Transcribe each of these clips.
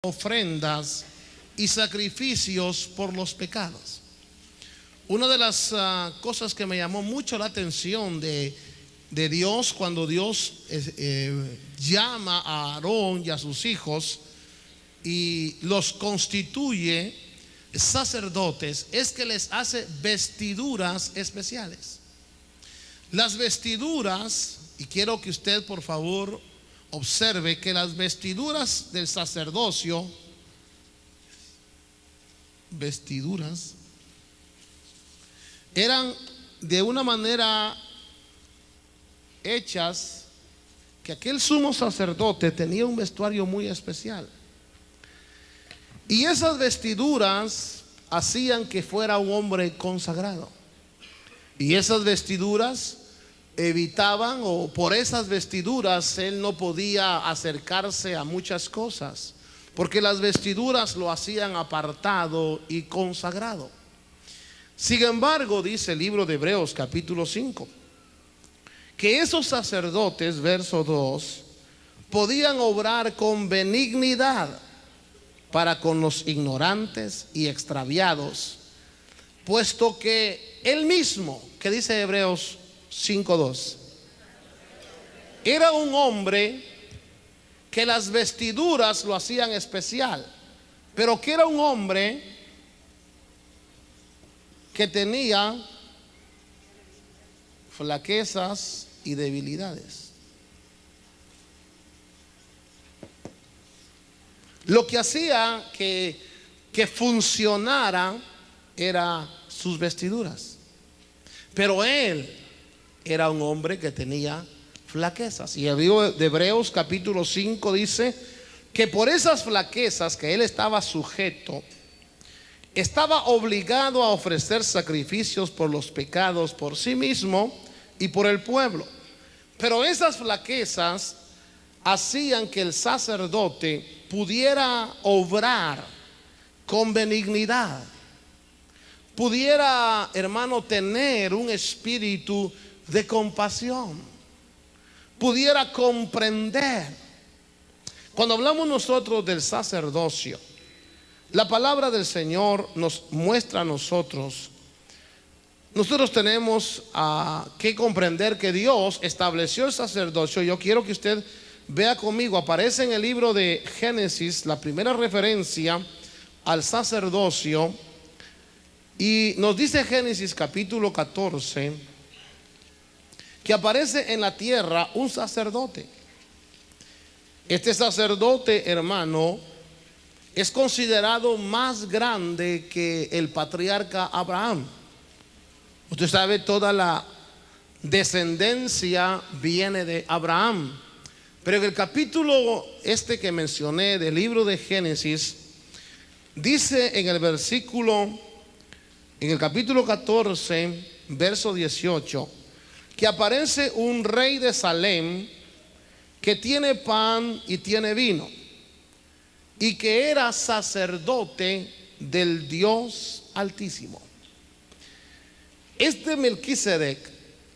ofrendas y sacrificios por los pecados. Una de las cosas que me llamó mucho la atención de Dios cuando Dios llama a Aarón y a sus hijos y los constituye sacerdotes es que les hace vestiduras especiales. Las vestiduras, y quiero que usted por favor observe que las vestiduras del sacerdocio, eran de una manera hechas que aquel sumo sacerdote tenía un vestuario muy especial. Y esas vestiduras hacían que fuera un hombre consagrado. Y esas vestiduras evitaban, o por esas vestiduras él no podía acercarse a muchas cosas, porque las vestiduras lo hacían apartado y consagrado. Sin embargo, dice el libro de Hebreos capítulo 5, que esos sacerdotes, verso 2, podían obrar con benignidad para con los ignorantes y extraviados, puesto que él mismo, que dice Hebreos 5:2, era un hombre que las vestiduras lo hacían especial, pero que era un hombre que tenía flaquezas y debilidades. Lo que hacía que funcionara era sus vestiduras, pero él era un hombre que tenía flaquezas. Y el libro de Hebreos capítulo 5 dice que por esas flaquezas que él estaba sujeto, estaba obligado a ofrecer sacrificios por los pecados, por sí mismo y por el pueblo. Pero esas flaquezas hacían que el sacerdote pudiera obrar con benignidad, pudiera, hermano, tener un espíritu de compasión, pudiera comprender. Cuando hablamos nosotros del sacerdocio, la palabra del Señor nos muestra a nosotros tenemos que comprender que Dios estableció el sacerdocio. Yo quiero que usted vea conmigo, aparece en el libro de Génesis la primera referencia al sacerdocio, y nos dice Génesis capítulo 14 que aparece en la tierra un sacerdote. Este sacerdote, hermano, es considerado más grande que el patriarca Abraham. Usted sabe, toda la descendencia viene de Abraham. Pero en el capítulo que mencioné del libro de Génesis, dice en el capítulo 14, verso 18, que aparece un rey de Salem que tiene pan y tiene vino, y que era sacerdote del Dios Altísimo. Este Melquisedec,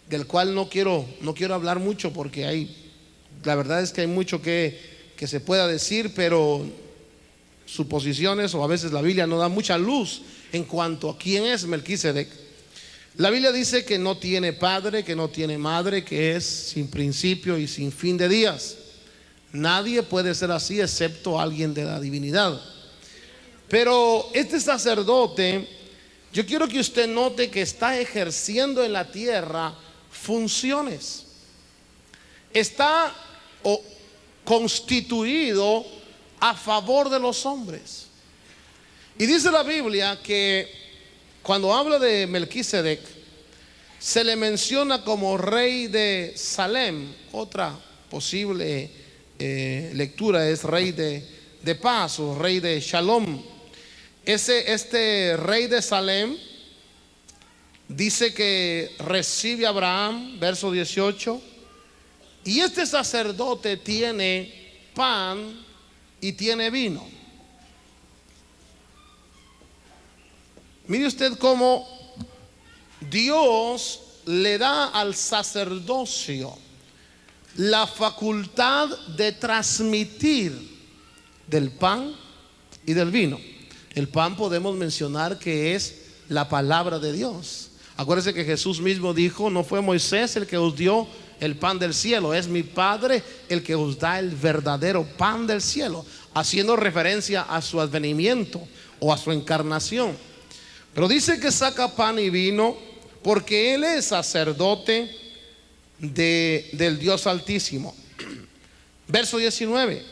del cual no quiero hablar mucho, porque la verdad es que hay mucho que se pueda decir, pero suposiciones, o a veces la Biblia no da mucha luz en cuanto a quién es Melquisedec. La Biblia dice que no tiene padre, que no tiene madre, que es sin principio y sin fin de días. Nadie puede ser así excepto alguien de la divinidad. Pero este sacerdote, yo quiero que usted note que está ejerciendo en la tierra funciones. Está constituido a favor de los hombres. Y dice la Biblia que cuando habla de Melquisedec, se le menciona como rey de Salem. Otra posible lectura es rey de paz o rey de Shalom. Este rey de Salem dice que recibe a Abraham, verso 18, y este sacerdote tiene pan y tiene vino. Mire usted cómo Dios le da al sacerdocio la facultad de transmitir del pan y del vino. El pan podemos mencionar que es la palabra de Dios. Acuérdense que Jesús mismo dijo: no fue Moisés el que os dio el pan del cielo, es mi Padre el que os da el verdadero pan del cielo, haciendo referencia a su advenimiento o a su encarnación. Pero dice que saca pan y vino porque Él es sacerdote del Dios Altísimo. Verso 19: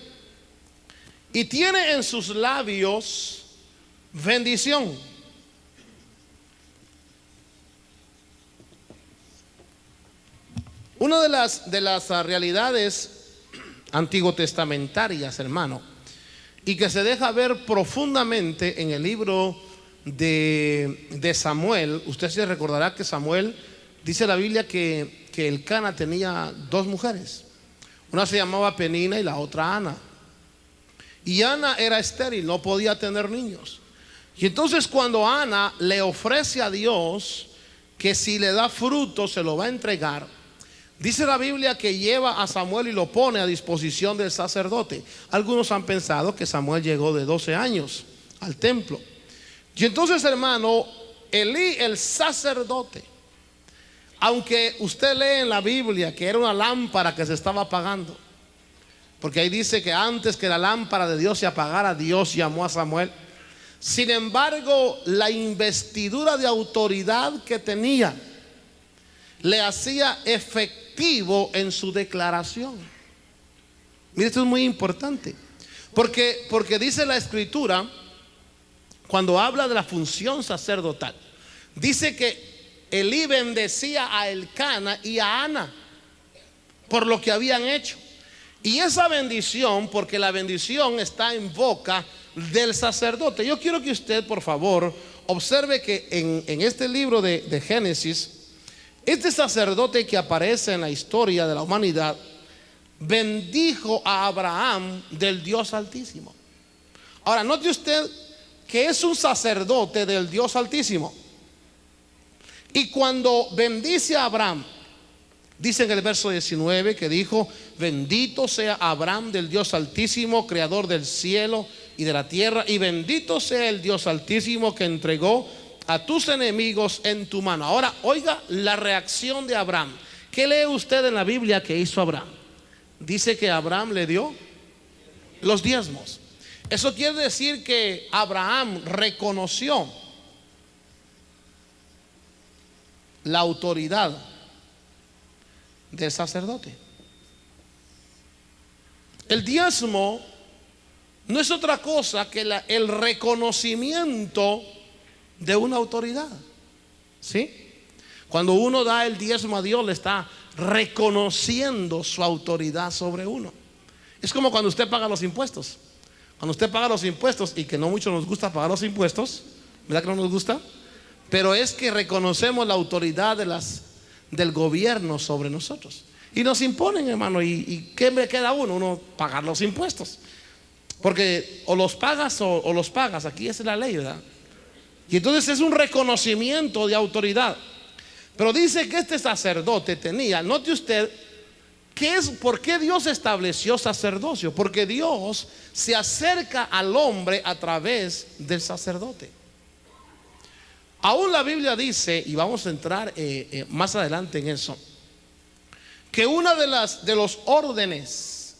y tiene en sus labios bendición. Una de las realidades antiguo testamentarias, hermano, y que se deja ver profundamente en el libro de Samuel. Usted se recordará que Samuel, dice la Biblia que Elcana tenía dos mujeres. Una se llamaba Penina y la otra Ana. Y Ana era estéril, no podía tener niños. Y entonces cuando Ana le ofrece a Dios que si le da fruto se lo va a entregar, dice la Biblia que lleva a Samuel y lo pone a disposición del sacerdote. Algunos han pensado que Samuel llegó de 12 años al templo. Y entonces, hermano, Elí, el sacerdote, aunque usted lee en la Biblia que era una lámpara que se estaba apagando, porque ahí dice que antes que la lámpara de Dios se apagara, Dios llamó a Samuel. Sin embargo, la investidura de autoridad que tenía le hacía efectivo en su declaración. Mire, esto es muy importante, porque dice la Escritura, cuando habla de la función sacerdotal, dice que Elí bendecía a Elcana y a Ana por lo que habían hecho. Y esa bendición, porque la bendición está en boca del sacerdote. Yo quiero que usted, por favor, observe que en este libro de Génesis, este sacerdote que aparece en la historia de la humanidad bendijo a Abraham del Dios Altísimo. Ahora, note usted que es un sacerdote del Dios Altísimo. Y cuando bendice a Abraham, dice en el verso 19 que dijo: bendito sea Abraham del Dios Altísimo, creador del cielo y de la tierra, y bendito sea el Dios Altísimo que entregó a tus enemigos en tu mano. Ahora oiga la reacción de Abraham. ¿Qué lee usted en la Biblia que hizo Abraham? Dice que Abraham le dio los diezmos. Eso quiere decir que Abraham reconoció la autoridad del sacerdote. El diezmo no es otra cosa que el reconocimiento de una autoridad. ¿Sí? Cuando uno da el diezmo a Dios, le está reconociendo su autoridad sobre uno. Es como cuando usted paga los impuestos. Cuando usted paga los impuestos, y que no mucho nos gusta pagar los impuestos, ¿verdad que no nos gusta? Pero es que reconocemos la autoridad del gobierno sobre nosotros. Y nos imponen, hermano. ¿Y qué me queda uno? Uno pagar los impuestos. Porque o los pagas o los pagas. Aquí es la ley, ¿verdad? Y entonces es un reconocimiento de autoridad. Pero dice que este sacerdote tenía, note usted, ¿por qué Dios estableció sacerdocio? Porque Dios se acerca al hombre a través del sacerdote. Aún la Biblia dice, y vamos a entrar más adelante en eso, que una de los órdenes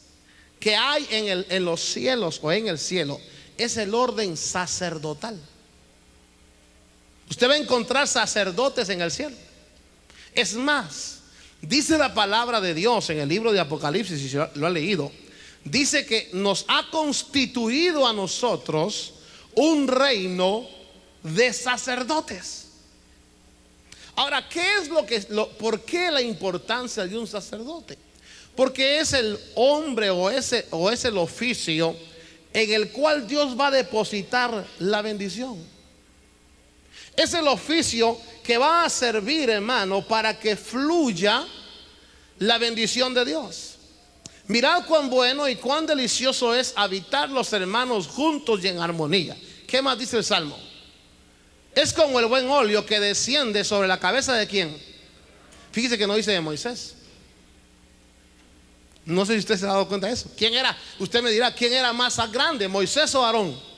que hay en los cielos o en el cielo es el orden sacerdotal. Usted va a encontrar sacerdotes en el cielo. Es más, dice la palabra de Dios en el libro de Apocalipsis, si lo ha leído, dice que nos ha constituido a nosotros un reino de sacerdotes. Ahora, ¿por qué la importancia de un sacerdote? Porque es el hombre o es el oficio en el cual Dios va a depositar la bendición. Es el oficio que va a servir, hermano, para que fluya la bendición de Dios. Mirad cuán bueno y cuán delicioso es habitar los hermanos juntos y en armonía. ¿Qué más dice el Salmo? Es como el buen óleo que desciende sobre la cabeza de ¿quién? Fíjese que no dice de Moisés. No sé si usted se ha dado cuenta de eso. ¿Quién era? Usted me dirá, ¿quién era más grande, Moisés o Aarón?